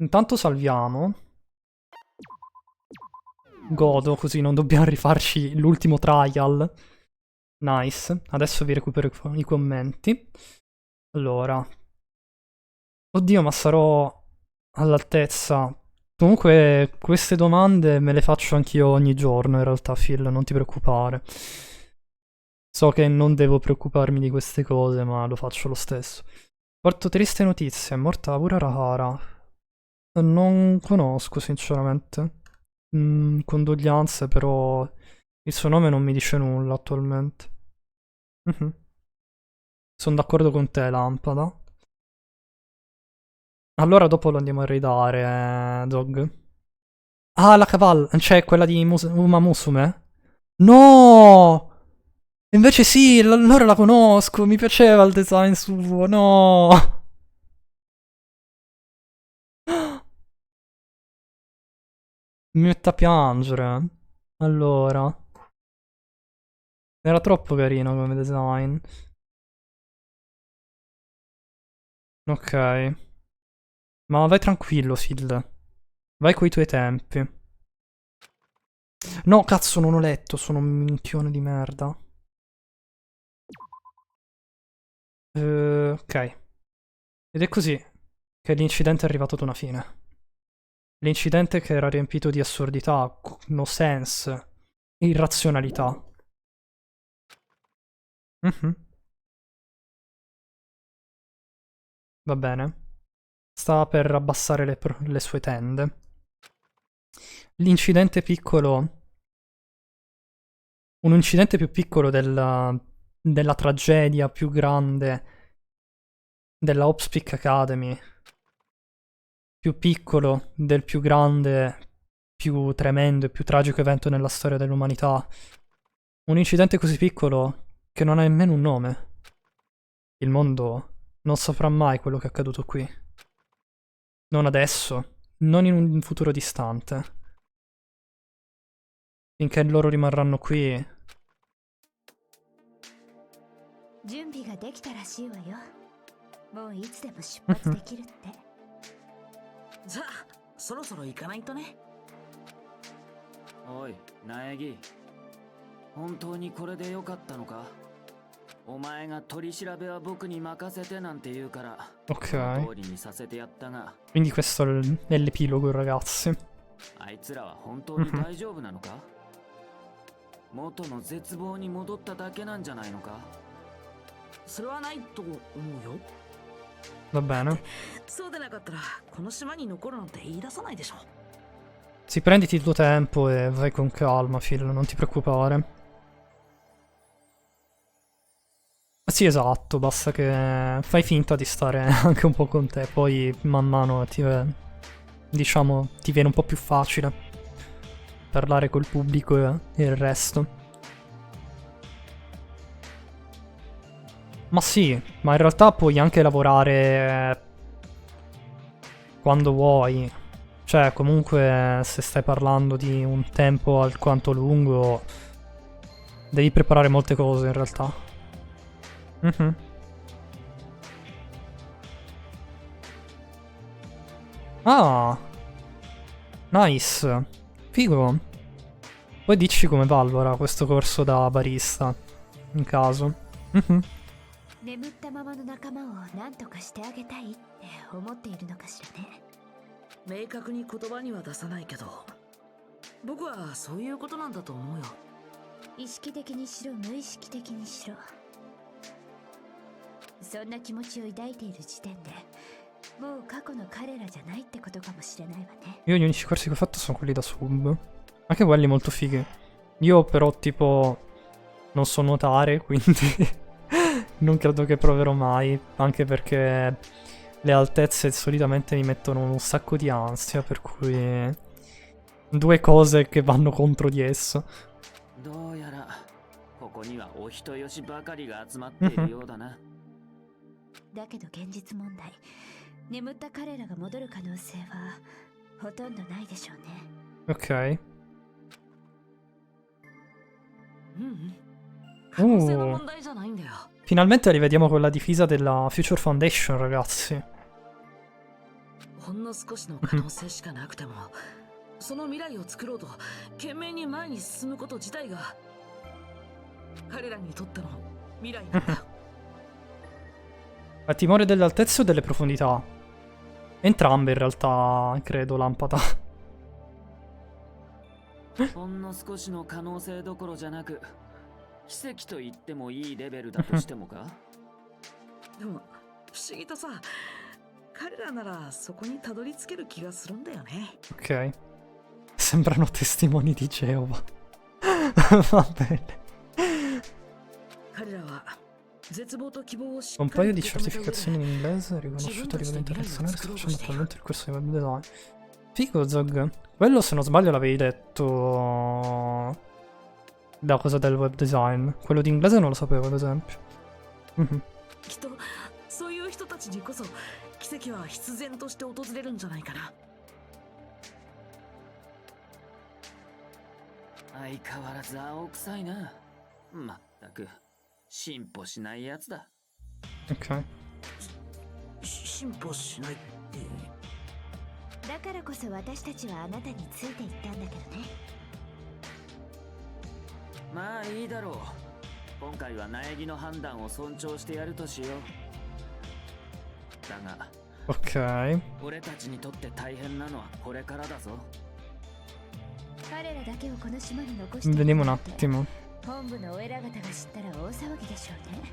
Intanto salviamo. Godo, così non dobbiamo rifarci l'ultimo trial. Nice. Adesso vi recupero i commenti. Allora. Oddio, ma sarò all'altezza. Comunque, queste domande me le faccio anch'io ogni giorno, in realtà, Phil, non ti preoccupare. So che non devo preoccuparmi di queste cose, ma lo faccio lo stesso. Porto triste notizia, è morta pure Rahara. Non conosco, sinceramente. Condoglianze, però il suo nome non mi dice nulla attualmente. Mhm. Sono d'accordo con te, Lampada. Allora dopo lo andiamo a raidare, Dog. Ah, la cavalla, cioè quella di Uma Musume? No! Invece sì, allora la conosco, mi piaceva il design suo, no! Mi mette a piangere. Allora, era troppo carino come design. Ok. Ma vai tranquillo, Sil. Vai coi tuoi tempi. No, cazzo, non ho letto, sono un minchione di merda. Ok. Ed è così che l'incidente è arrivato ad una fine. L'incidente che era riempito di assurdità, no sense, irrazionalità. Mhm. Va bene. Sta per abbassare le sue tende. L'incidente piccolo. Un incidente più piccolo della tragedia più grande della Hopspeak Academy. Più piccolo del più grande, più tremendo e più tragico evento nella storia dell'umanità. Un incidente così piccolo che non ha nemmeno un nome. Il mondo non saprà mai quello che è accaduto qui. Non adesso, non in un futuro distante. Finché loro rimarranno qui. 準備ができたらしいわよ。もういつでも出発できるって。じゃあそろそろ行かないとね。おい苗木、本当にこれでよかったのか？お前が取り調べは僕に任せてなんて言うから、Ok. 通りにさせてやったが、 Quindi questo è l'epilogo, ragazzi. あいつらは本当に大丈夫なのか？元の絶望に戻っただけなんじゃないのか？それはないと思うよ。 Va bene. そうでなかったらこの島に残るなんて言い出さないでしょ。 Sì, prenditi il tuo tempo e vai con calma, Phil, non ti preoccupare. Sì, esatto, basta che fai finta di stare anche un po' con te, poi man mano diciamo, ti viene un po' più facile parlare col pubblico e il resto. Ma sì, ma in realtà puoi anche lavorare quando vuoi. Cioè, comunque, se stai parlando di un tempo alquanto lungo, devi preparare molte cose in realtà. Mhm. Ah, nice. Figo. Poi dici come va allora questo corso da barista, in caso. Mhm. 眠ったままの仲間を何とかしてあげたいって思っているのかしらね。明確に言葉には出さないけど、僕はそういうことなんだと思うよ。意識的にしろ無意識的にしろ、そんな気持ちを抱いている時点でもう過去の彼らじゃないってことかもしれないわね。 Io gli unici corsi che ho fatto sono quelli da sub. Anche quelli molto fighi. Io però tipo non so nuotare, quindi non credo che proverò mai. Anche perché le altezze solitamente mi mettono un sacco di ansia, per cui due cose che vanno contro di esso. どうやらここにはお人よしばかりが集まっているようだな。だけど現実問題、眠った彼らが戻る可能性はほとんどないでしょうね。 Ok. 可能性の問題じゃないんだよ。 Finalmente rivediamo quella difesa della Future Foundation, ragazzi. ほんのの少しの可能性しかなくてもその未来を作ろうと懸命に前に進むこと自体が彼らにとっての未来なんだ。Ha timore delle altezze o delle profondità? Entrambe in realtà, credo, Lampada. ほんの少しの可能性どころじゃなく奇跡と言ってもいいレベルだとしてもかでも不思議とさ、彼らならそこにたどり着ける気がするんだよね。Ok. Sembrano testimoni di Geova. Va bene. 彼らは絶望と希望をしっ Un かり paio di 受け止めた上で certificazioni in inglese riconosciute a livello internazionale sta facendo attualmente il corso di web design. Figo, Zog. Quello, se non sbaglio, l'avevi detto da cosa del web design. Quello di inglese non lo sapevo, ad esempio. Mhm. きっとそういう人たちにこそ奇跡は必然として訪れるんじゃないかな。相変わらず青臭いな。まったく進歩しないやつだ。 Ok. 進歩しないって。だからこそ私たちはあなたについていったんだけどね。まあいいだろう。今回は苗木の判断を尊重してやるとしよう。だが Ok. 俺たちにとって大変なのはこれからだぞ。彼らだけをこの島に残して Vediamo un attimo. 本部のお偉方が知ったら大騒ぎでしょうね。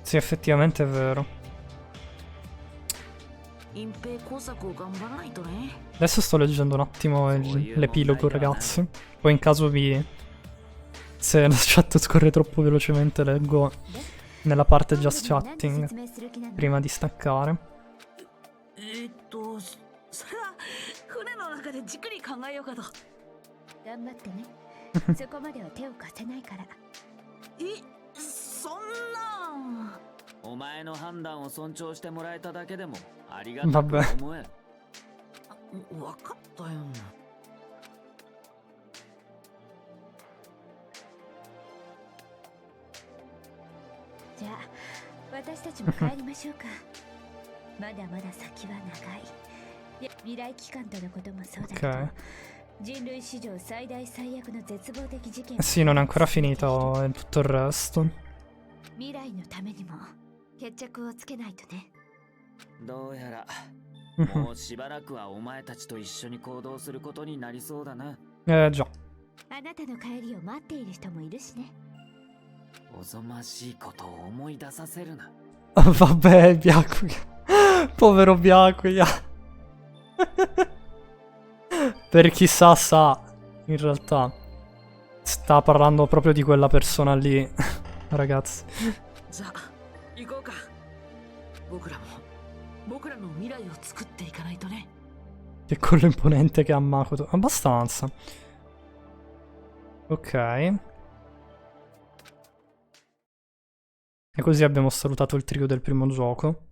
Sì, effettivamente è vero. 隠蔽工作を頑張らないとね。 Adesso sto leggendo un attimo l'epilogo, ragazzi. Poi in caso vi... Se la chat scorre troppo velocemente, leggo nella parte just chatting prima di staccare. それは船の中でじっくり考えようかと。頑張ってね。そこまでは手を貸せないから。そんな。お前の判断を尊重してもらえただけでもありがたく思え。わかったよ。じゃあ私たちも帰りましょうか。まだまだ先は長い。いや未来機関とのこともそうだけど、人類史上最大最悪の絶望的事件。 Sì, non è ancora finito tutto il resto. 未来のためにも決着をつけないとね。どうやらもうしばらくはお前たちと一緒に行動することになりそうだな。Già. あなたの帰りを待っている人もいるしね。おぞましいことを思い出させるな。Vabbè, Byakuya. Povero Byakuya. Per chi sa, in realtà sta parlando proprio di quella persona lì, ragazzi. じゃあ行こうか。僕らも僕らの未来を作っていかないとね。 Che quello imponente che ha Makoto. Abbastanza. Ok. E così abbiamo salutato il trio del primo gioco.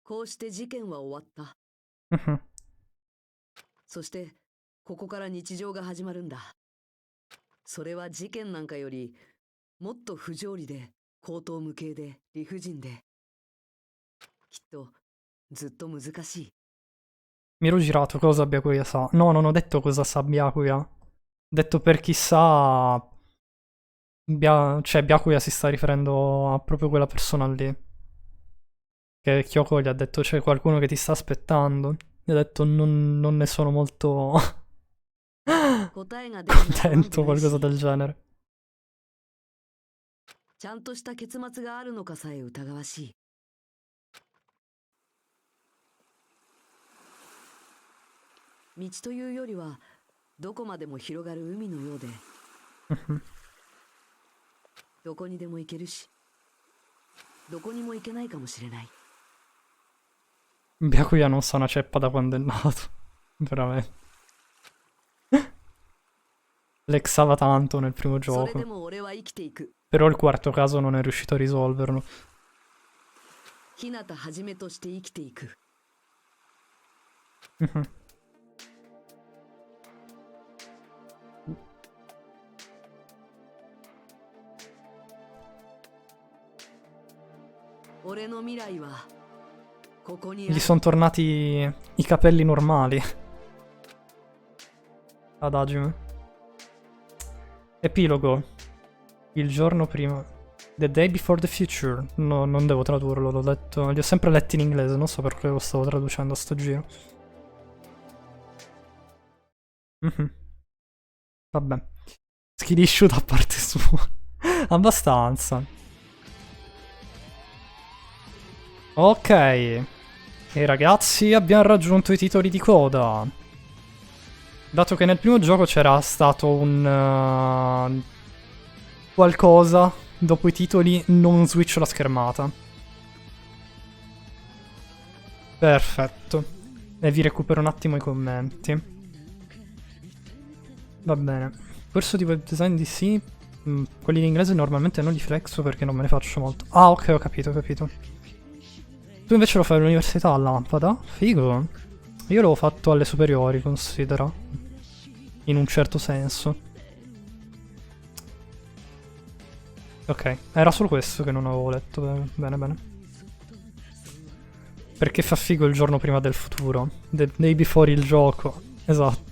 こうして事件は終わった。 Mhm. そしてここから日常が始まるんだ。それは事件なんかよりもっと不条理で荒唐無稽で理不尽できっとずっと難しい。 Mi ero girato cosa Byakuya sa. No, non ho detto cosa sa Byakuya. Ho detto per chi sa... Cioè Byakuya si sta riferendo a proprio quella persona lì. Che Kyoko gli ha detto c'è qualcuno che ti sta aspettando. Gli ha detto non ne sono molto contento, qualcosa del genere. ちゃんとした結末があるのかさえ疑わしい。道というよりはどこまでも広がる海のようでどこにでも行けるしどこにも行けないかもしれない。 Byakuya non sa una ceppa da quando è nato. Veramente. Lexava tanto nel primo それ gioco. でも俺は生きていく。 Però il quarto caso non è riuscito a risolverlo. 日向はじめとして生きていく。 Mhm. 俺の未来は Gli sono tornati i capelli normali. Ad Hajime. Epilogo. Il giorno prima. The day before the future. No, non devo tradurlo, l'ho letto. Li ho sempre letti in inglese, non so perché lo stavo traducendo a sto giro. Vabbè. Skill issue da parte sua. Abbastanza. Ok. E ragazzi, abbiamo raggiunto i titoli di coda. Dato che nel primo gioco c'era stato un... qualcosa, dopo i titoli non switch la schermata. Perfetto. E vi recupero un attimo i commenti. Va bene. Corso di web design di sì. Quelli in inglese normalmente non li flexo perché non me ne faccio molto. Ah, ok, ho capito, ho capito. Tu invece lo fai all'università a Lampada? Figo. Io l'ho fatto alle superiori, considera. In un certo senso. Ok, era solo questo che non avevo letto. Bene, bene. Perché fa figo il giorno prima del futuro. The day before il gioco. Esatto.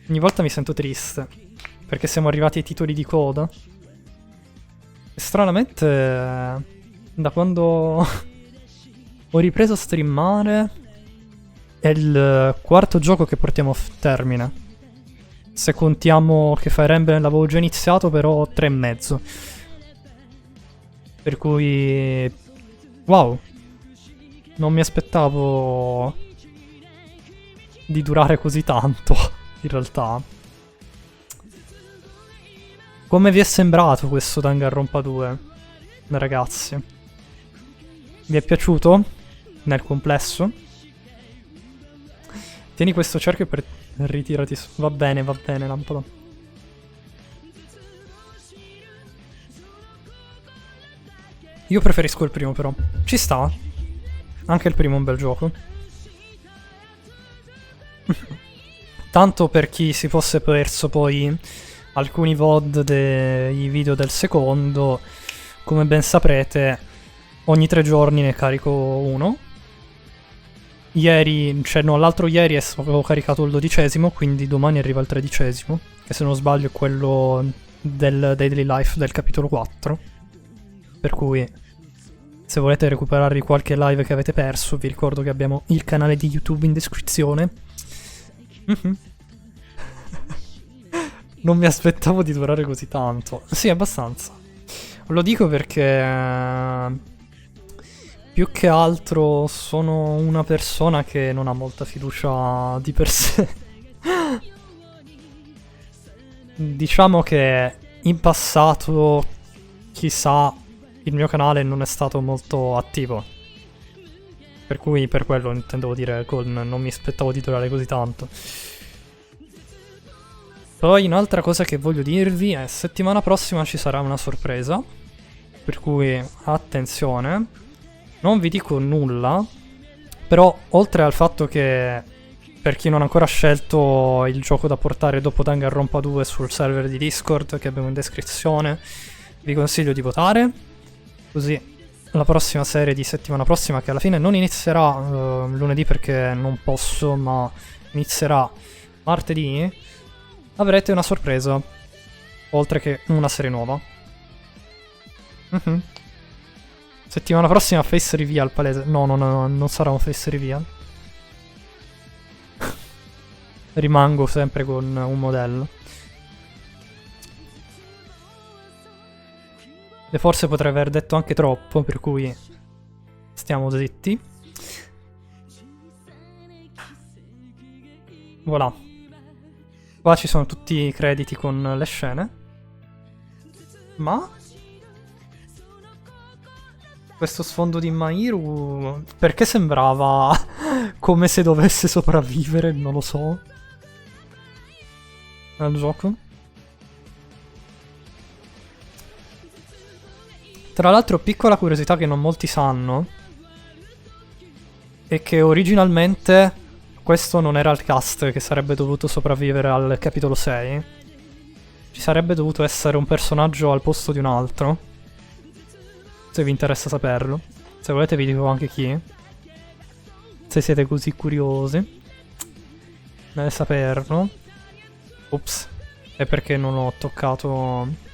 Ogni volta mi sento triste. Perché siamo arrivati ai titoli di coda. E stranamente... da quando ho ripreso a streamare... è il quarto gioco che portiamo a termine. Se contiamo che Fire Emblem l'avevo già iniziato, però 3,5. Per cui... wow. Non mi aspettavo di durare così tanto, in realtà. Come vi è sembrato questo Danganronpa 2, ragazzi? Vi è piaciuto? Nel complesso? Tieni questo cerchio per ritirati su. Va bene, lampada. Io preferisco il primo, però. Ci sta. Anche il primo è un bel gioco. Tanto per chi si fosse perso poi alcuni VOD dei video del secondo, come ben saprete, ogni 3 giorni ne carico uno. Ieri, cioè no, l'altro ieri avevo caricato il 12°, quindi domani arriva il 13°, che se non sbaglio è quello del Daily Life del capitolo 4. Per cui, se volete recuperare qualche live che avete perso, vi ricordo che abbiamo il canale di YouTube in descrizione. Non mi aspettavo di durare così tanto. Sì, abbastanza. Lo dico perché... più che altro sono una persona che non ha molta fiducia di per sé. Diciamo che in passato, chissà, il mio canale non è stato molto attivo. Per cui per quello intendevo dire con non mi aspettavo di durare così tanto. Poi un'altra cosa che voglio dirvi è settimana prossima ci sarà una sorpresa. Per cui attenzione. Non vi dico nulla, però oltre al fatto che per chi non ha ancora scelto il gioco da portare dopo Danganronpa 2 sul server di Discord che abbiamo in descrizione, vi consiglio di votare, così la prossima serie di settimana prossima, che alla fine non inizierà lunedì perché non posso, ma inizierà martedì, avrete una sorpresa, oltre che una serie nuova. Settimana prossima face reveal palese. No, non sarà un face reveal. Rimango sempre con un modello. E forse potrei aver detto anche troppo, per cui stiamo zitti. Voilà. Qua ci sono tutti i crediti con le scene. Ma... questo sfondo di Mahiru... perché sembrava come se dovesse sopravvivere, non lo so. Al gioco. Tra l'altro, piccola curiosità che non molti sanno è che originalmente questo non era il cast che sarebbe dovuto sopravvivere al capitolo 6. Ci sarebbe dovuto essere un personaggio al posto di un altro. Se vi interessa saperlo. Se volete vi dico anche chi. Se siete così curiosi nel saperlo. Ops. È perché non ho toccato...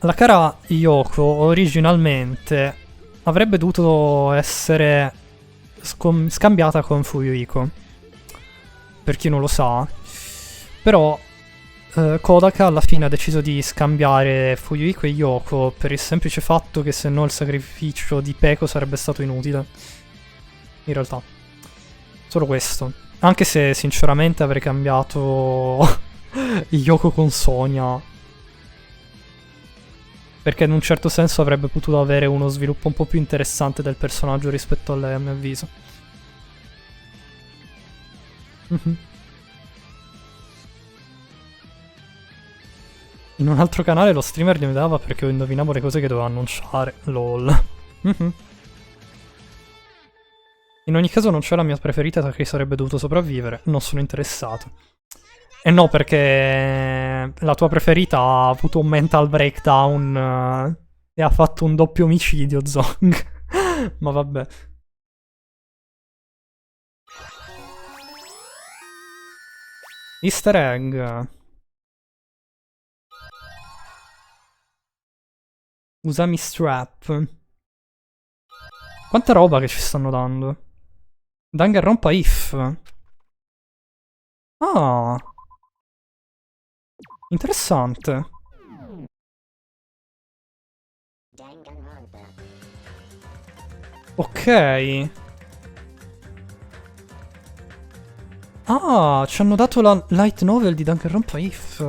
La cara Yoko originalmente avrebbe dovuto essere scambiata con Fuyuhiko. Per chi non lo sa. Però Kodaka alla fine ha deciso di scambiare Fuyuhiko e Yoko per il semplice fatto che se no il sacrificio di Peko sarebbe stato inutile. In realtà. Solo questo. Anche se sinceramente avrei cambiato Yoko con Sonia. Perché in un certo senso avrebbe potuto avere uno sviluppo un po' più interessante del personaggio rispetto a lei, a mio avviso. In un altro canale lo streamer mi dava perché io indovinavo le cose che doveva annunciare. LOL. In ogni caso non c'è la mia preferita che sarebbe dovuto sopravvivere. Non sono interessato. E no, perché la tua preferita ha avuto un mental breakdown e ha fatto un doppio omicidio, Zong. Ma vabbè. Easter egg. Usami strap. Quanta roba che ci stanno dando. Danganronpa if. Ah. Interessante. Ok. Ah, ci hanno dato la light novel di Danganronpa if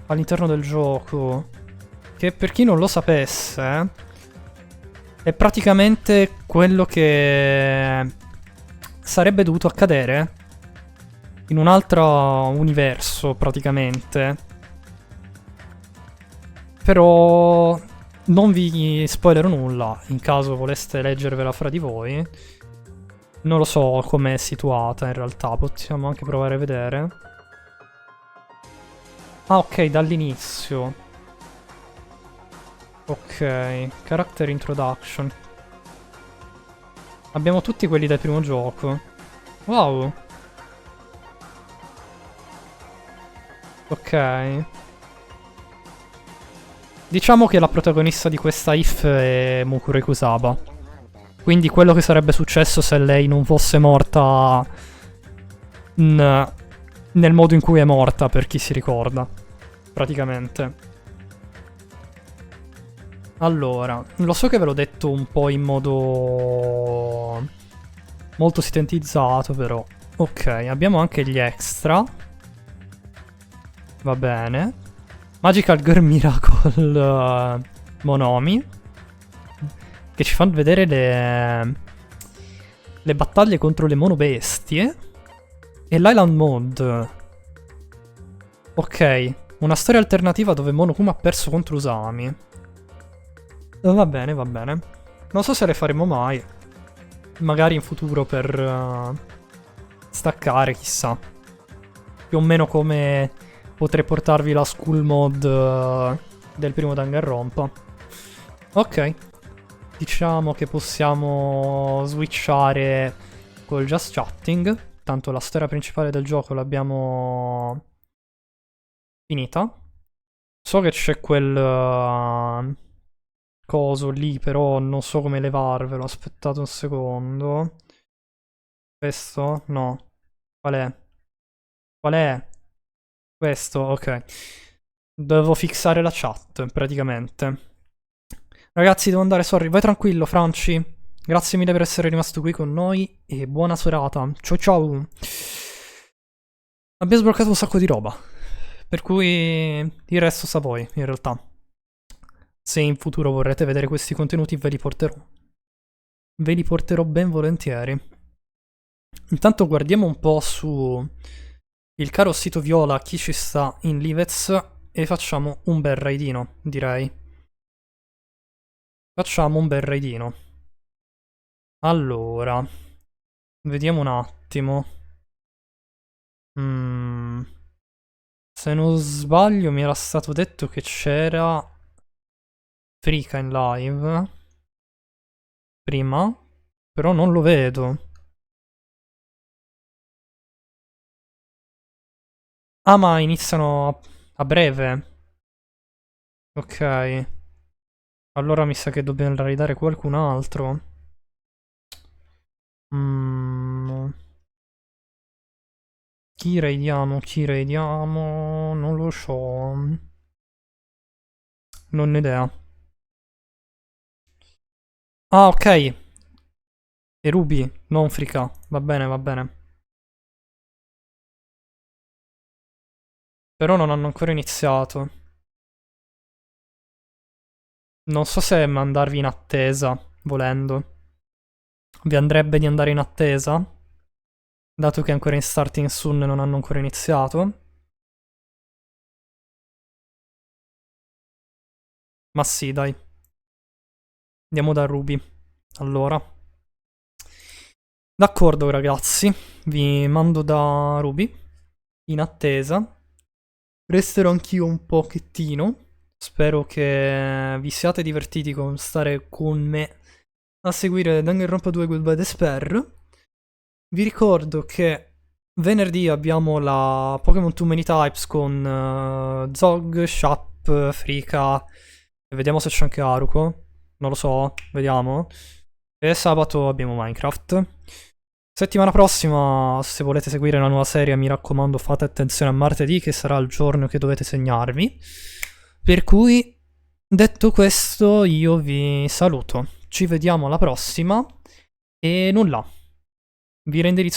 all'interno del gioco. Che per chi non lo sapesse è praticamente quello che sarebbe dovuto accadere in un altro universo praticamente. Però non vi spoilerò nulla in caso voleste leggervela fra di voi. Non lo so com'è situata in realtà, possiamo anche provare a vedere. Ah ok, dall'inizio. Ok, character introduction. Abbiamo tutti quelli del primo gioco. Wow. Ok. Diciamo che la protagonista di questa if è Mukuro Kusaba. Quindi quello che sarebbe successo se lei non fosse morta nel modo in cui è morta, per chi si ricorda. Praticamente. Allora, lo so che ve l'ho detto un po' in modo molto sintetizzato, però. Ok, abbiamo anche gli extra. Va bene. Magical Girl Miracle Monomi. Che ci fanno vedere le battaglie contro le monobestie. E l'Island Mode. Ok, una storia alternativa dove Monokuma ha perso contro Usami. Va bene, va bene. Non so se le faremo mai. Magari in futuro per staccare, chissà. Più o meno come potrei portarvi la school mode del primo Danganronpa. Ok. Diciamo che possiamo switchare col just chatting. Tanto la storia principale del gioco l'abbiamo finita. So che c'è quel coso lì, però non so come levarvelo. Aspettate un secondo. Questo? No. Qual è? Qual è? Questo? Ok. Devo fissare la chat, praticamente. Ragazzi, devo andare, sorry. Vai tranquillo, Franci. Grazie mille per essere rimasto qui con noi e buona serata. Ciao ciao. Abbiamo sbloccato un sacco di roba. Per cui il resto sa voi, in realtà. Se in futuro vorrete vedere questi contenuti ve li porterò. Ve li porterò ben volentieri. Intanto guardiamo un po' su il caro sito Viola chi ci sta in Livez e facciamo un bel raidino, direi. Facciamo un bel raidino. Allora, vediamo un attimo. Se non sbaglio mi era stato detto che c'era Frika in live prima, però non lo vedo. Ah, ma iniziano a breve. Ok. Allora mi sa che dobbiamo ridare qualcun altro. Mm. Chi raidiamo? Chi raidiamo? Non lo so. Non ho idea. Ah, ok. E Ruby, non Frica. Va bene, va bene. Però non hanno ancora iniziato. Non so se mandarvi in attesa, volendo. Vi andrebbe di andare in attesa? Dato che ancora in starting soon non hanno ancora iniziato. Ma sì, dai. Andiamo da Ruby. Allora. D'accordo, ragazzi. Vi mando da Ruby. In attesa. Resterò anch'io un pochettino. Spero che vi siate divertiti con stare con me a seguire Danganronpa 2 Goodbye Despair. Vi ricordo che venerdì abbiamo la Pokémon Too Many Types con Zog, Shap, Frika e vediamo se c'è anche Haruko. Non lo so, vediamo. E sabato abbiamo Minecraft. Settimana prossima, se volete seguire la nuova serie, mi raccomando, fate attenzione a martedì, che sarà il giorno che dovete segnarvi. Per cui, detto questo, io vi saluto. Ci vediamo alla prossima. E nulla. Vi reindirizzo